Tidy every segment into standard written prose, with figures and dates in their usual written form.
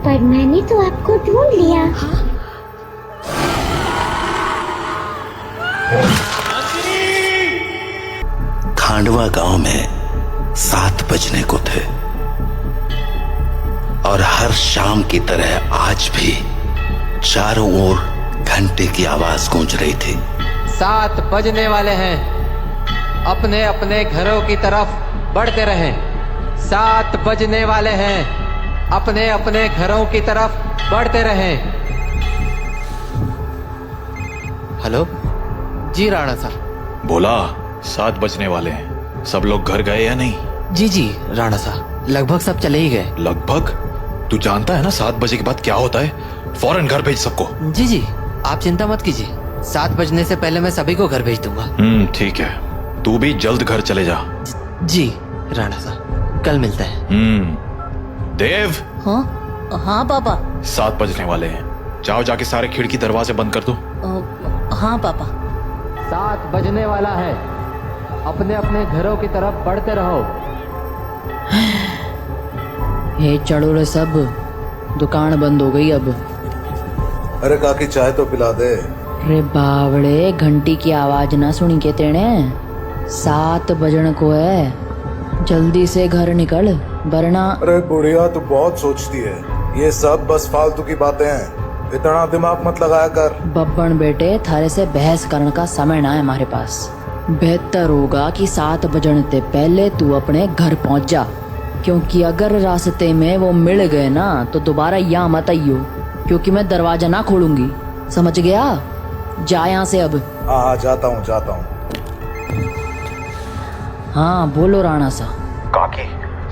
पर मैंने तो आपको ढूंढ लिया। खांडवा गांव में 7 बजने को थे और हर शाम की तरह आज भी चारों ओर घंटे की आवाज गूंज रही थी। 7 बजने वाले हैं, अपने अपने घरों की तरफ बढ़ते रहें। 7 बजने वाले हैं, अपने अपने घरों की तरफ बढ़ते रहें। हेलो जी राणा साहब। बोला 7 बजने वाले हैं, सब लोग घर गए या नहीं? जी राणा साहब, लगभग सब चले ही गए। लगभग? तू जानता है ना 7 बजे के बाद क्या होता है? फौरन घर भेज सबको। जी आप चिंता मत कीजिए, 7 बजने से पहले मैं सभी को घर भेज दूंगा। ठीक है, तू भी जल्द घर चले जा। जी राणा साहब, कल मिलते हैं। देव। हाँ पापा। 7 बजने वाले हैं, जाओ जाके सारे खिड़की दरवाजे बंद कर दो। हाँ पापा। 7 बजने वाला है, अपने अपने घरों की तरफ बढ़ते रहो। हे चढ़ो रे सब, दुकान बंद हो गई अब। अरे काकी चाय तो पिला दे। रे बावड़े, घंटी की आवाज ना सुनी के तेने? 7 बजन को है, जल्दी से घर निकल वरना। अरे बुढ़िया तू बहुत सोचती है, ये सब बस फालतू की बातें हैं, इतना दिमाग मत लगाया कर। बब्बन बेटे, थारे से बहस करने का समय ना है हमारे पास। बेहतर होगा कि 7 बजने से पहले तू अपने घर पहुंच जा, क्योंकि अगर रास्ते में वो मिल गए ना तो दोबारा यहाँ मत आइयो, क्योंकि मैं दरवाजा ना खोलूंगी, समझ गया? जा यहाँ से अब। हाँ जाता हूँ। हाँ बोलो राणा सा। काकी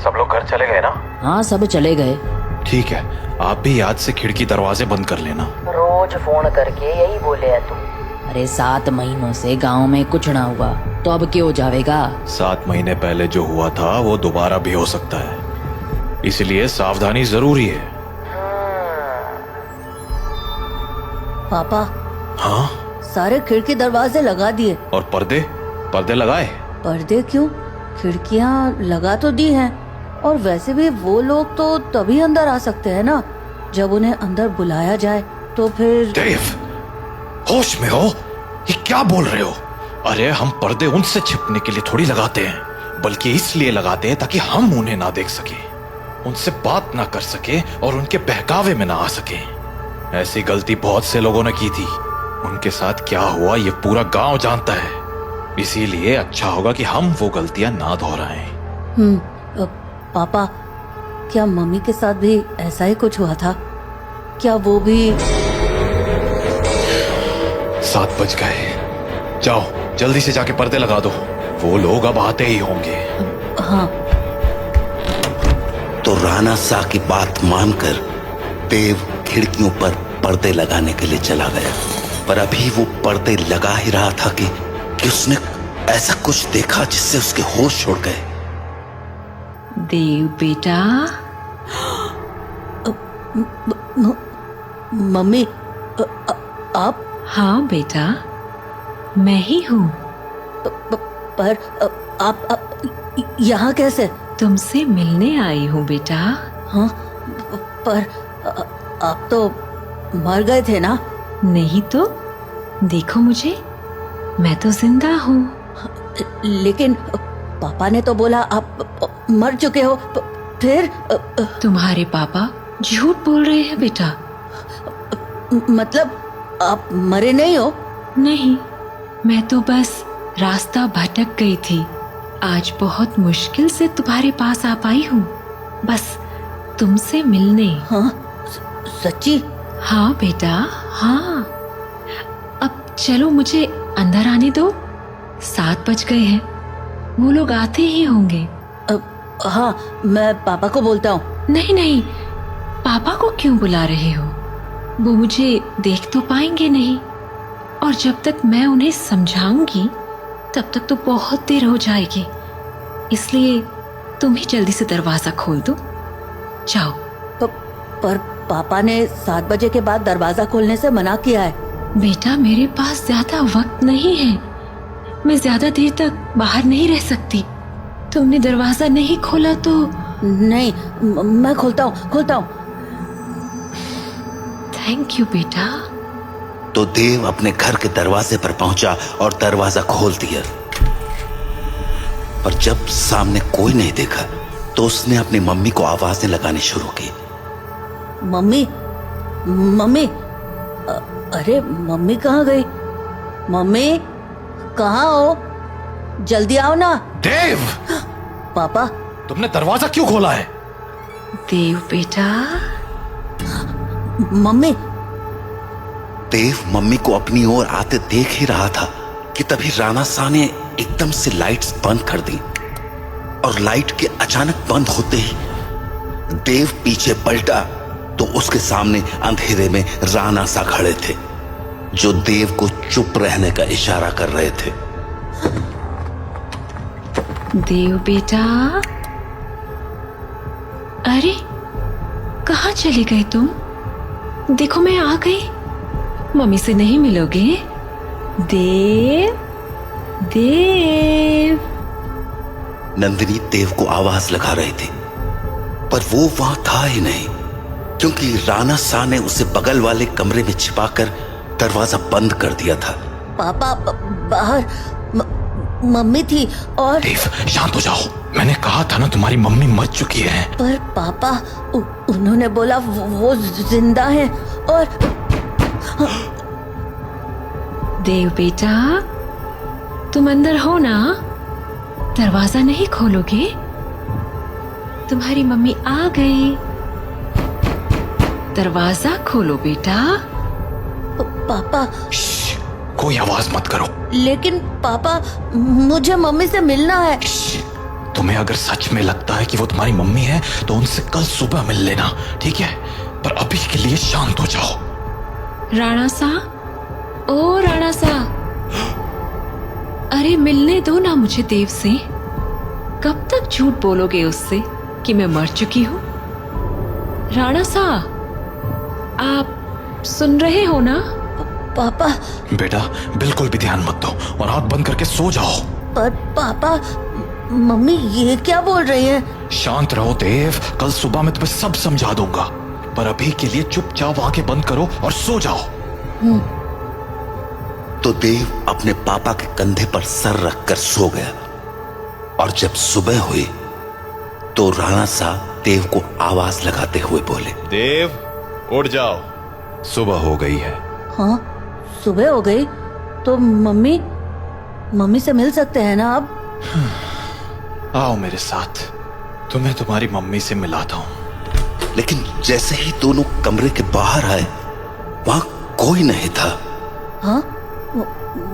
सब लोग घर चले गए ना? हाँ सब चले गए। ठीक है, आप भी याद से खिड़की दरवाजे बंद कर लेना। रोज फोन करके यही बोले है तू। अरे 7 महीनों से गांव में कुछ ना हुआ तो अब क्या हो जाएगा? 7 महीने पहले जो हुआ था वो दोबारा भी हो सकता है, इसलिए सावधानी जरूरी है। पापा। हाँ? सारे खिड़की दरवाजे लगा दिए। और पर्दे लगाए? पर्दे क्यों? खिड़कियां लगा तो दी हैं, और वैसे भी वो लोग तो तभी अंदर आ सकते हैं ना जब उन्हें अंदर बुलाया जाए, तो फिर। देव, होश में हो? ये क्या बोल रहे हो? अरे हम पर्दे उनसे छिपने के लिए थोड़ी लगाते हैं, बल्कि इसलिए लगाते हैं ताकि हम उन्हें ना देख सके, उनसे बात ना कर सके और उनके बहकावे में ना आ सके। ऐसी गलती बहुत से लोगों ने की थी, उनके साथ क्या हुआ ये पूरा गांव जानता है, इसीलिए अच्छा होगा कि हम वो गलतियां ना दोहराएं। पापा, क्या मम्मी के साथ भी ऐसा ही कुछ हुआ था? क्या वो भी? 7 बज गए, जाओ जल्दी से जाके पर्दे लगा दो, वो लोग अब आते ही होंगे। हाँ। तो राणा सा की बात मानकर देव खिड़कियों पर पर्दे लगाने के लिए चला गया, पर अभी वो पर्दे लगा ही रहा था कि उसने ऐसा कुछ देखा जिससे उसके होश उड़ गए। देव बेटा। मम्मी, आप? हाँ बेटा, मैं ही हूँ। पर आप यहाँ कैसे? तुमसे मिलने आई हूँ बेटा। हाँ, पर आप तो मर गए थे ना? नहीं तो, देखो मुझे, मैं तो जिंदा हूँ। लेकिन पापा ने तो बोला आप मर चुके हो। फिर? तुम्हारे पापा झूठ बोल रहे हैं बेटा। मतलब आप मरे नहीं हो? नहीं, मैं तो बस रास्ता भटक गई थी, आज बहुत मुश्किल से तुम्हारे पास आ पाई हूँ, बस तुमसे मिलने। हाँ? सच्ची? हाँ बेटा, हाँ। अब चलो मुझे अंदर आने दो, 7 बज गए हैं, वो लोग आते ही होंगे। हाँ, मैं पापा को बोलता हूँ। नहीं, पापा को क्यों बुला रहे हो? वो मुझे देख तो पाएंगे नहीं, और जब तक मैं उन्हें समझाऊंगी तब तक तो बहुत देर हो जाएगी, इसलिए तुम ही जल्दी से दरवाजा खोल दो, जाओ। पर पापा ने 7 बजे के बाद दरवाजा खोलने से मना किया है। बेटा, मेरे पास ज्यादा वक्त नहीं है, मैं ज्यादा देर तक बाहर नहीं रह सकती। तुमने दरवाजा नहीं खोला तो? नहीं, मैं खोलता हूँ। थैंक यू बेटा। तो देव अपने घर के दरवाजे पर पहुंचा और दरवाजा खोल दिया। पर जब सामने कोई नहीं देखा तो उसने अपनी मम्मी को आवाजें लगानी शुरू की। मम्मी, मम्मी, अरे मम्मी कहाँ गई? मम्मी कहाँ हो? जल्दी आओ ना। देव, पापा, तुमने दरवाजा क्यों खोला है? देव बेटा। मम्मी। देव मम्मी को अपनी ओर आते देख ही रहा था कि तभी राणा सा ने एकदम से लाइट्स बंद कर दी और लाइट के अचानक बंद होते ही देव पीछे पलटा तो उसके सामने अंधेरे में राणा सा खड़े थे जो देव को चुप रहने का इशारा कर रहे थे। देव बेटा। अरे कहाँ चले गए तुम? देखो मैं आ गई। मम्मी से नहीं मिलोगे? देव, देव। नंदिनी देव को आवाज लगा रही थी पर वो वहां था ही नहीं क्योंकि राणा सा ने उसे बगल वाले कमरे में छिपाकर दरवाजा बंद कर दिया था। पापा बाहर मम्मी थी और देव शांत हो जाओ। मैंने कहा था ना तुम्हारी मम्मी मर चुकी है। पर पापा उन्होंने बोला वो जिंदा है और देव बेटा तुम अंदर हो ना? दरवाजा नहीं खोलोगे? तुम्हारी मम्मी आ गई। दरवाजा खोलो बेटा। पापा। श्श, कोई आवाज मत करो। लेकिन पापा मुझे मम्मी से मिलना है। तुम्हें अगर सच में लगता है कि वो तुम्हारी मम्मी है तो उनसे कल सुबह मिल लेना, ठीक है? पर अभी के लिए शांत हो जाओ। राणा सा, ओ राणा सा, अरे मिलने दो ना मुझे देव से। कब तक झूठ बोलोगे उससे कि मैं मर चुकी हूँ? राणा सा, आप सुन रहे हो ना? पापा। बेटा बिल्कुल भी ध्यान मत दो और आंख बंद करके सो जाओ। पर पापा मम्मी ये क्या बोल रही है? शांत रहो देव, कल सुबह मैं तुम्हें सब समझा दूंगा। पर अभी के लिए चुपचाप आंखें बंद करो और सो जाओ। तो देव अपने पापा के कंधे पर सर रखकर सो गया और जब सुबह हुई तो राणा सा देव को आवाज लगाते हुए बोले, देव उठ जाओ, सुबह हो गई है। हाँ सुबह हो गई तो मम्मी से मिल सकते हैं ना अब? आओ मेरे साथ, तुम्हें तुम्हारी मम्मी से मिलाता हूँ। लेकिन जैसे ही दोनों कमरे के बाहर आए वहां कोई नहीं था। हाँ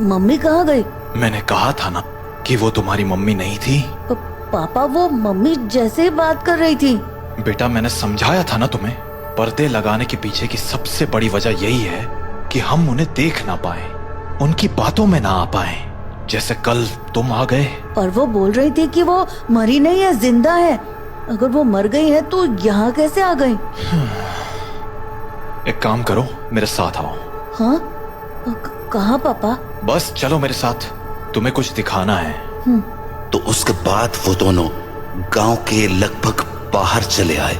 मम्मी कहाँ गई? मैंने कहा था ना कि वो तुम्हारी मम्मी नहीं थी। पापा वो मम्मी जैसे ही बात कर रही थी। बेटा मैंने समझाया था ना तुम्हें, पर्दे लगाने के पीछे की सबसे बड़ी वजह यही है कि हम उन्हें देख ना पाए, उनकी बातों में ना आ पाए। जैसे कल तुम आ गए। पर वो बोल रही थी कि वो मरी नहीं है, जिंदा है। अगर वो मर गई है तो यहाँ कैसे आ गई? एक काम करो, मेरे साथ आओ। हाँ कहाँ पापा? बस चलो मेरे साथ, तुम्हें कुछ दिखाना है। तो उसके बाद वो दोनों गांव के लगभग बाहर चले आए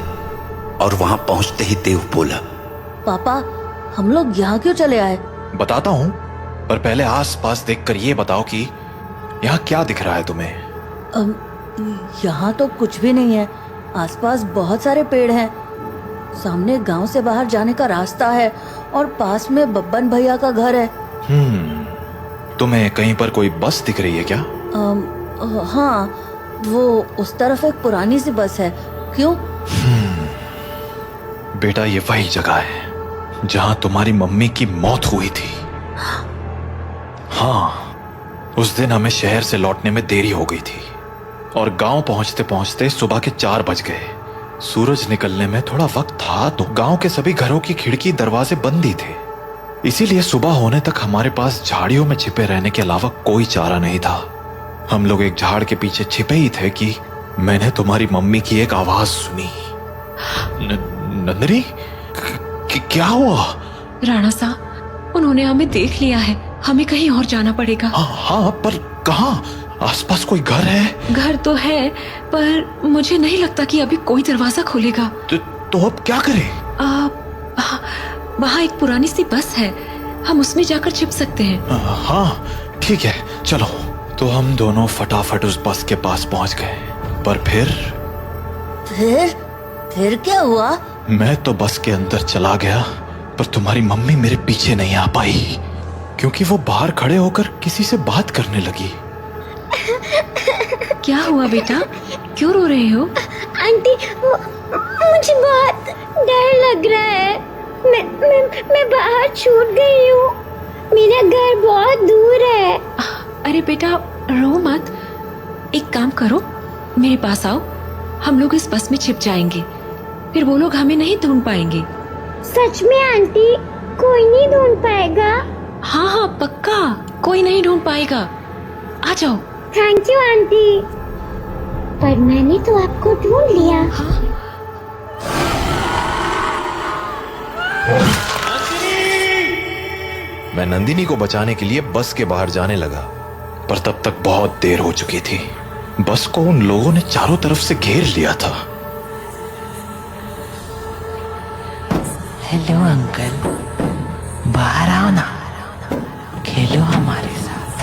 और वहां पहुंचते ही देव बोला, पापा हम लोग यहाँ क्यों चले आए? बताता हूँ, पर पहले आस-पास देखकर ये बताओ कि यहाँ क्या दिख रहा है तुम्हें? यहाँ तो कुछ भी नहीं है। आसपास बहुत सारे पेड़ हैं। सामने गांव से बाहर जाने का रास्ता है और पास में बब्बन भैया का घर है। तुम्हें कहीं पर कोई बस दिख रही है क्या? हाँ वो उस तरफ एक पुरानी सी बस है। क्यों? बेटा ये वही जगह है जहां तुम्हारी मम्मी की मौत हुई थी। हाँ उस दिन हमें शहर से लौटने में देरी हो गई थी और गांव पहुंचते पहुंचते सुबह के 4 बज गए। सूरज निकलने में थोड़ा वक्त था तो गांव के सभी घरों की खिड़की दरवाजे बंद ही थे। इसीलिए सुबह होने तक हमारे पास झाड़ियों में छिपे रहने के अलावा कोई चारा नहीं था। हम लोग एक झाड़ के पीछे छिपे ही थे कि मैंने तुम्हारी मम्मी की एक आवाज सुनी। नंदिनी क्या हुआ? राणा सा, उन्होंने हमें देख लिया है। हमें कहीं और जाना पड़ेगा। हाँ पर कहाँ? आसपास कोई घर है? घर तो है पर मुझे नहीं लगता कि अभी कोई दरवाजा खोलेगा। तो अब क्या करें? वहाँ एक पुरानी सी बस है, हम उसमें जाकर छिप सकते हैं। हाँ ठीक है, चलो। तो हम दोनों फटाफट उस बस के पास पहुंच गए। पर फिर क्या हुआ? मैं तो बस के अंदर चला गया, पर तुम्हारी मम्मी मेरे पीछे नहीं आ पाई, क्योंकि वो बाहर खड़े होकर किसी से बात करने लगी। क्या हुआ बेटा, क्यों रो रहे हो? आंटी, मुझे बहुत डर लग रहा है। मैं बाहर छूट गई हूँ। मेरा घर बहुत दूर है। अरे बेटा रो मत, एक काम करो, मेरे पास आओ, हम लोग इस बस में छिप जाएंगे, फिर वो लोग हमें नहीं ढूंढ पाएंगे। सच में आंटी, कोई नहीं ढूंढ पाएगा? हाँ हाँ पक्का, कोई नहीं ढूंढ पाएगा, आ जाओ। Thank you aunty. पर मैंने तो आपको ढूंढ लिया। हाँ? मैं नंदिनी को बचाने के लिए बस के बाहर जाने लगा, पर तब तक बहुत देर हो चुकी थी। बस को उन लोगों ने चारों तरफ से घेर लिया था। हेलो अंकल, बाहर आओ ना, खेलो हमारे साथ।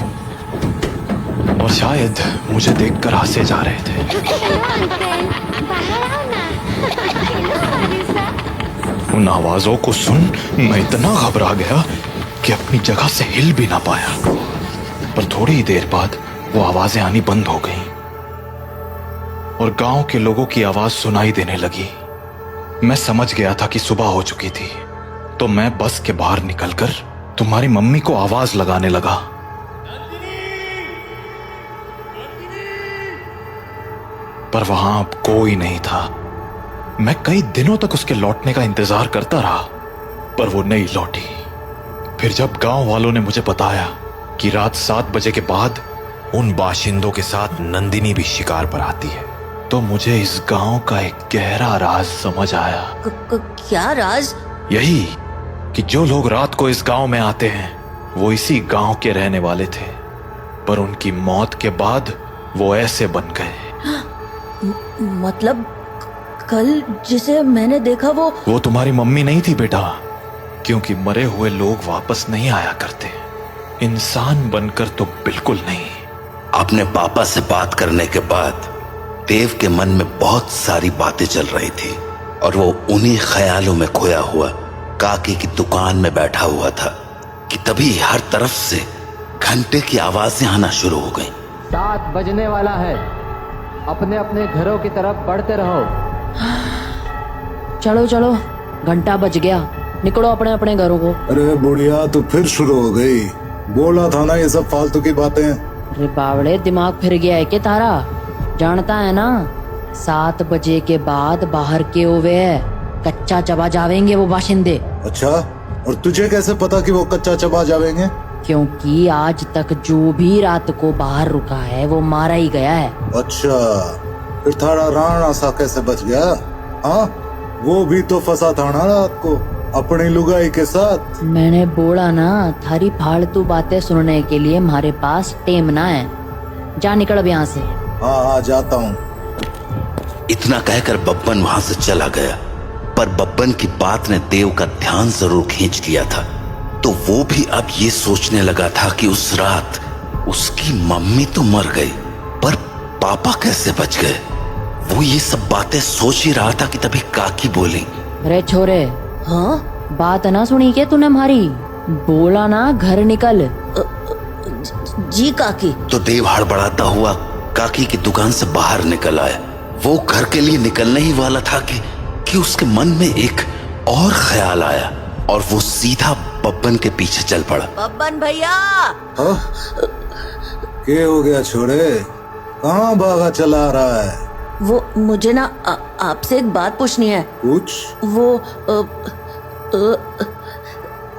और शायद मुझे देखकर हंसे जा रहे थे। उन आवाजों को सुन मैं इतना घबरा गया कि अपनी जगह से हिल भी ना पाया। पर थोड़ी ही देर बाद वो आवाजें आनी बंद हो गईं और गांव के लोगों की आवाज सुनाई देने लगी। मैं समझ गया था कि सुबह हो चुकी थी, तो मैं बस के बाहर निकलकर तुम्हारी मम्मी को आवाज लगाने लगा। पर वहां अब कोई नहीं था। मैं कई दिनों तक उसके लौटने का इंतजार करता रहा, पर वो नहीं लौटी। फिर जब गांव वालों ने मुझे बताया कि रात 7 बजे के बाद उन बाशिंदों के साथ नंदिनी भी शिकार पर आती है, तो मुझे इस गांव का एक गहरा राज समझ आया। क्या राज? यही कि जो लोग रात को इस गांव में आते हैं वो इसी गांव के रहने वाले थे, पर उनकी मौत के बाद वो ऐसे बन गए। मतलब कल जिसे मैंने देखा वो तुम्हारी मम्मी नहीं थी बेटा, क्योंकि मरे हुए लोग वापस नहीं आया करते, इंसान बनकर तो बिल्कुल नहीं। अपने पापा से बात करने के बाद देव के मन में बहुत सारी बातें चल रही थी और वो उन्हीं ख्यालों में खोया हुआ काकी की दुकान में बैठा हुआ था कि तभी हर तरफ से घंटे की आवाजें आना शुरू हो गईं। 7 बजने वाला है, अपने अपने घरों की तरफ बढ़ते रहो। चलो चलो, घंटा बज गया, निकलो अपने अपने घरों को। अरे बुढ़िया, तो फिर शुरू हो गई। बोला था ना ये सब फालतू की बातें। अरे बावड़े, दिमाग फिर गया है क्या तारा? जानता है ना, 7 बजे के बाद बाहर के हुए है, कच्चा चबा जावेंगे वो बाशिंदे। अच्छा, और तुझे कैसे पता कि वो कच्चा चबा जावेंगे? क्योंकि आज तक जो भी रात को बाहर रुका है वो मारा ही गया है। अच्छा, फिर थारा राणा सा कैसे बच गया? हाँ, वो भी तो फंसा था ना रात को अपनी लुगाई के साथ। मैंने बोला ना, थारी फालतू बातें सुनने के लिए हमारे पास टेम ना है। जा निकल अब यहाँ से। हाँ जाता हूँ। इतना कहकर बब्बन वहां से चला गया, पर बब्बन की बात ने देव का ध्यान जरूर खींच लिया था। तो वो भी अब ये सोचने लगा था कि उस रात उसकी मम्मी तो मर गई, पर पापा कैसे बच गए। वो ये सब बातें सोच ही रहा था कि तभी काकी बोली, अरे छोरे, हाँ बात ना सुनी क्या तूने हमारी? बोला ना घर निकल। जी काकी। तो देव हड़बड़ाता हुआ काकी की दुकान से बाहर निकल आया। वो घर के लिए निकलने ही वाला था कि उसके मन में एक और ख्याल आया और वो सीधा बब्बन के पीछे चल पड़ा। बब्बन भैया। हाँ? क्या हो गया छोरे, कहाँ भागा चला रहा है? वो मुझे ना आपसे एक बात पूछनी है। कुछ? वो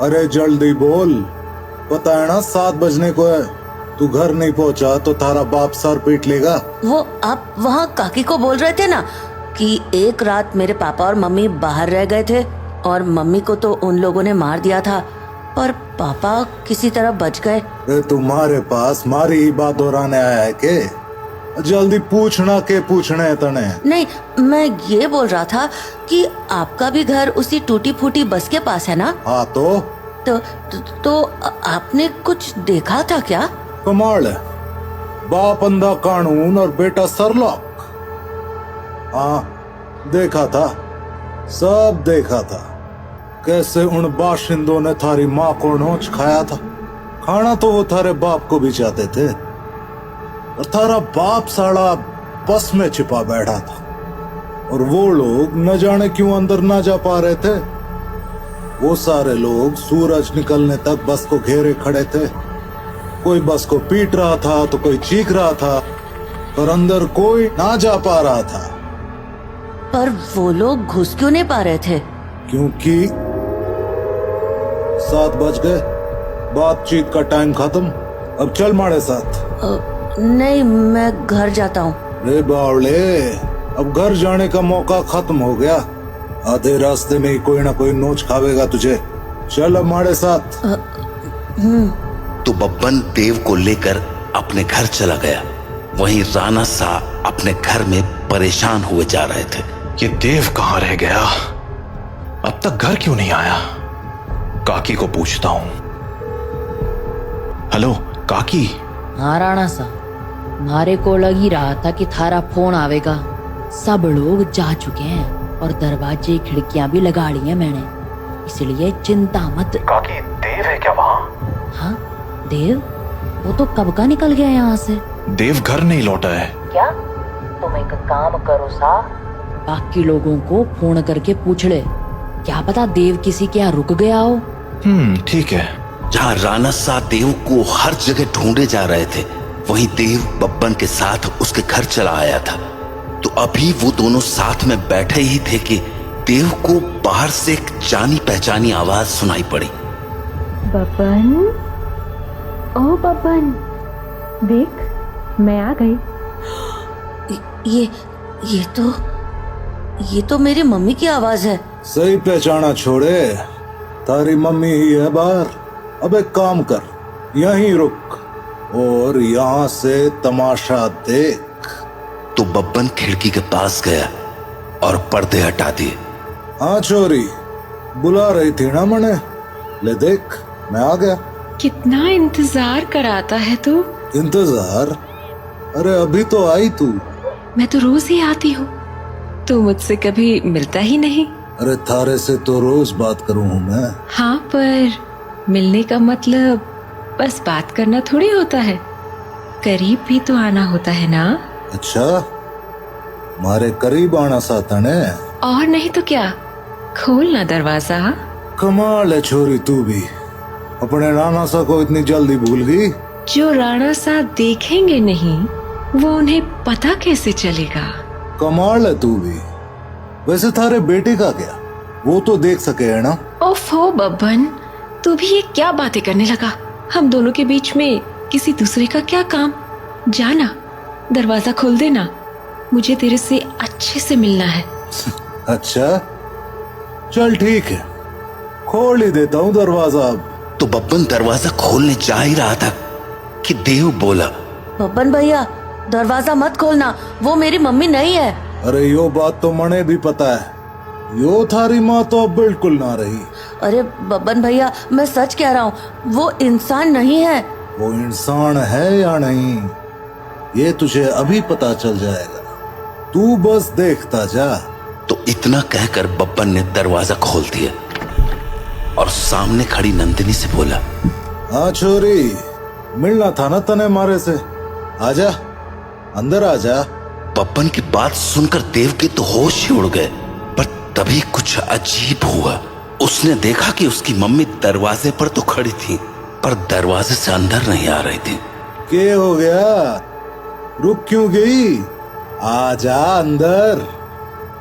अरे जल्दी बोल, पता है ना 7 बजने को है। तू घर नहीं पहुंचा तो थारा बाप सर पीट लेगा। वो आप वहाँ काकी को बोल रहे थे ना कि एक रात मेरे पापा और मम्मी बाहर रह गए थे और मम्मी को तो उन लोगों ने मार दिया था, पर पापा किसी तरह बच गए। तुम्हारे पास मारी ही बात दोहराने आया है के? जल्दी पूछना के पूछने तने। नहीं, मैं ये बोल रहा था कि आपका भी घर उसी टूटी फूटी बस के पास है ना? हाँ तो आपने कुछ देखा था क्या? कमाल है, बाप अंधा कानून और बेटा सरलॉक। हाँ देखा था, सब देखा था। कैसे उन बाशिंदों ने थारी माँ को नोच खाया था। खाना तो वो थारे बाप को भी चाहते थे, और थारा बाप साला बस में छिपा बैठा था, और वो लोग न जाने क्यों अंदर ना जा पा रहे थे। वो सारे लोग सूरज निकलने तक बस को घेरे खड़े थे। कोई बस को पीट रहा था तो कोई चीख रहा था, पर अंदर कोई ना जा पा रहा था। पर वो लोग घुस क्यों नहीं पा रहे थे? क्योंकि 7 बज गए, बातचीत का टाइम खत्म। अब चल हमारे साथ। नहीं, मैं घर जाता हूँ। रे बावले, अब घर जाने का मौका खत्म हो गया। आधे रास्ते में ही कोई ना कोई नोच खावेगा तुझे। चल हमारे साथ। तो बब्बन देव को लेकर अपने घर चला गया। वहीं राणा सा अपने घर में परेशान हुए जा रहे थे। ये देव कहाँ रह गया? अब तक घर क्यों नहीं आया? काकी को पूछता हूँ। हेलो काकी। हाँ राणा सा, मारे को लग ही रहा था कि थारा फोन आवेगा। सब लोग जा चुके हैं और दरवाजे खिड़कियां भी लगा ली हैं मैंने, इसलिए चिंता मत। काकी, देव है क्या वहाँ? हाँ देव, वो तो कब का निकल गया यहाँ से। देव घर नहीं लौटा है क्या? तुम एक काम करो सा, बाकी लोगों को फोन करके पूछ ले, क्या पता देव किसी के यहाँ रुक गया हो। ठीक है। जहाँ राणा सा देव को हर जगह ढूंढे जा रहे थे, वहीं देव बब्बन के साथ उसके घर चला आया था। तो अभी वो दोनों साथ में बैठे ही थे कि देव को बाहर से एक जानी पहचानी आवाज सुनाई पड़ी। बब्बन, ओ बब्बन, देख मैं आ गई। ये तो मेरी मम्मी की आवाज है। सही पहचाना छोड़े, तारी मम्मी ही है बाहर। अब एक काम कर, यहीं रुक और यहाँ से तमाशा देख। तो बब्बन खिड़की के पास गया और पर्दे हटा दिए। हाँ छोरी, बुला रही थी ना मने? ले देख, मैं आ गया। कितना इंतजार कराता है तू। इंतजार? अरे अभी तो आई तू। मैं तो रोज ही आती हूँ, तू मुझसे कभी मिलता ही नहीं। अरे थारे से तो रोज बात करूँ हूँ मैं। हाँ, पर मिलने का मतलब बस बात करना थोड़ी होता है, करीब भी तो आना होता है ना। अच्छा, मारे करीब आना साता ने। और नहीं तो क्या, खोल ना दरवाजा। कमाल है छोरी, तू भी अपने राणा सा को इतनी जल्दी भूल गई। जो राणा सा देखेंगे नहीं, वो उन्हें पता कैसे चलेगा। कमाल है तू भी। वैसे थारे बेटे का क्या, वो तो देख सके है ना? ओफो बब्बन, तू भी ये क्या बातें करने लगा। हम दोनों के बीच में किसी दूसरे का क्या काम। जाना, दरवाजा खोल देना, मुझे तेरे से अच्छे से मिलना है। अच्छा चल ठीक है, खोल ही देता हूँ दरवाजा अब। तो बब्बन दरवाजा खोलने जा ही रहा था कि देव बोला, बब्बन भैया दरवाजा मत खोलना, वो मेरी मम्मी नहीं है। अरे यो बात तो मने भी पता है, यो थारी माँ तो अब बिल्कुल ना रही। अरे बब्बन भैया, मैं सच कह रहा हूँ, वो इंसान नहीं है। वो इंसान है या नहीं, ये तुझे अभी पता चल जाएगा, तू बस देखता जा। तो इतना कहकर बब्बन ने दरवाजा खोल दिया और सामने खड़ी नंदिनी से बोला, हाँ छोरी, मिलना था ना तने मारे से, आजा अंदर आजा। बब्बन की बात सुनकर देव के तो होश ही उड़ गए। पर तभी कुछ अजीब हुआ। उसने देखा कि उसकी मम्मी दरवाजे पर तो खड़ी थी, पर दरवाजे से अंदर नहीं आ रही थी। क्या हो गया, रुक क्यों गई? आजा अंदर।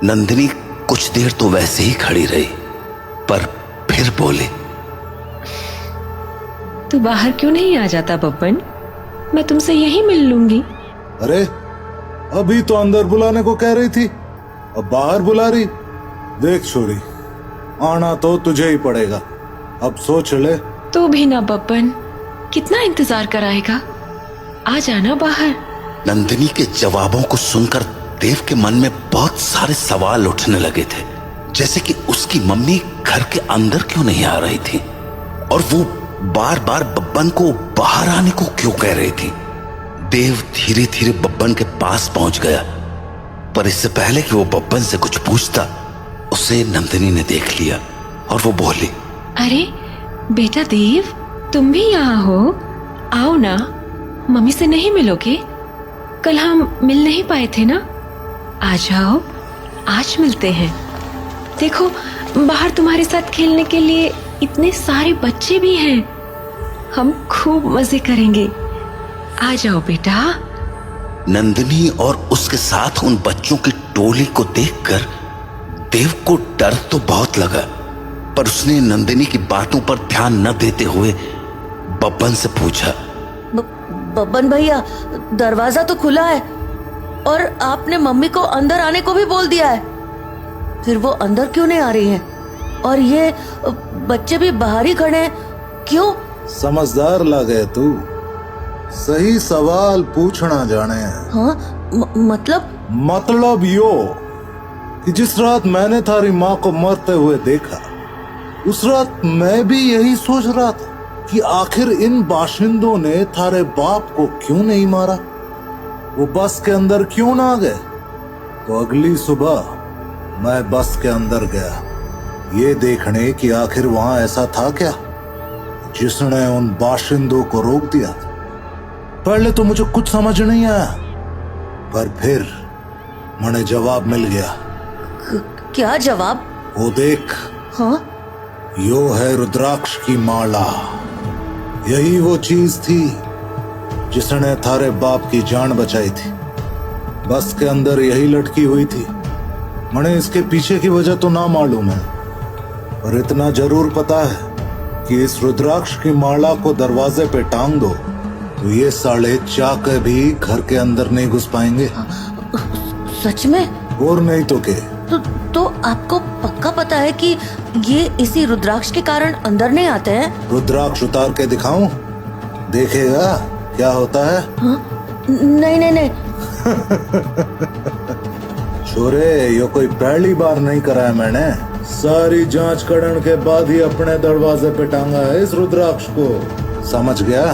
नंदिनी कुछ देर तो वैसे ही खड़ी रही, पर फिर बोली, तू बाहर क्यों नहीं आ जाता बब्बन, मैं तुमसे यहीं मिल लूंगी। अरे अभी तो अंदर बुलाने को कह रही थी, अब बाहर बुला रही। देख छोरी, आना तो तुझे ही पड़ेगा, अब सोच ले। तू भी ना बब्बन, कितना इंतजार कराएगा, आ जाना बाहर। नंदिनी के जवाबों को सुनकर देव के मन में बहुत सारे सवाल उठने लगे थे, जैसे कि उसकी मम्मी घर के अंदर क्यों नहीं आ रही थी और वो बार बार बब्बन को बाहर आने को क्यों कह रही थी। देव धीरे धीरे बब्बन के पास पहुंच गया, पर इससे पहले कि वो बब्बन से कुछ पूछता, उसे नंदिनी ने देख लिया और वो बोली, अरे बेटा देव, तुम भी यहाँ हो? आओ ना, मम्मी से नहीं मिलोगे? कल हम मिल नहीं पाए थे ना? आ जाओ, आज मिलते हैं। देखो, बाहर तुम्हारे साथ खेलने के लिए इतने सारे बच्चे भी हैं। हम खूब मजे करेंगे। आ जाओ बेटा। नंदिनी और उसके साथ उन बच्चों की टोली को देखकर देव को डर तो बहुत लगा, पर उसने नंदिनी की बातों पर ध्यान न देते हुए बब्बन से पूछा, बब्बन भैया, दरवाजा तो खुला है और आपने मम्मी को अंदर आने को भी बोल दिया है, फिर वो अंदर क्यों नहीं आ रही हैं? और ये बच्चे भी बाहर ही खड़े हैं, क्यों? समझदार लगे तू, सही सवाल पूछना जाने। हाँ, मतलब यो कि जिस रात मैंने थारी माँ को मरते हुए देखा, उस रात मैं भी यही सोच रहा था कि आखिर इन बाशिंदों ने थारे बाप को क्यों नहीं मारा, वो बस के अंदर क्यों ना गए। तो अगली सुबह मैं बस के अंदर गया, ये देखने कि आखिर वहां ऐसा था क्या जिसने उन बाशिंदों को रोक दिया। पहले तो मुझे कुछ समझ नहीं आया, पर फिर मुझे जवाब मिल गया। क्या जवाब? वो देख। हाँ? यो है रुद्राक्ष की माला। यही वो चीज थी जिसने थारे बाप की जान बचाई थी। बस के अंदर यही लटकी हुई थी। मने इसके पीछे की वजह तो ना मालूम है, पर इतना जरूर पता है कि इस रुद्राक्ष की माला को दरवाजे पे टांग दो तो ये साले चाके भी घर के अंदर नहीं घुस पाएंगे। सच में? और नहीं तो के। तो आपको पक्का पता है कि ये इसी रुद्राक्ष के कारण अंदर नहीं आते हैं? रुद्राक्ष उतार के दिखाऊं? देखेगा क्या होता है? हाँ? नहीं। छोरे, ये कोई पहली बार नहीं करा है मैंने। सारी जांच करने के बाद ही अपने दरवाजे पे टांगा है इस रुद्राक्ष को। समझ गया?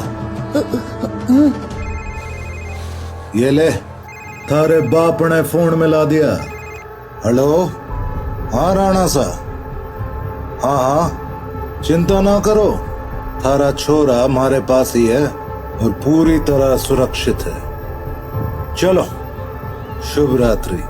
ये ले, थारे बाप ने फोन मिला दिया। हेलो, हाँ राणा सा, हाँ, चिंता ना करो, थारा छोरा हमारे पास ही है और पूरी तरह सुरक्षित है। चलो, शुभ रात्रि।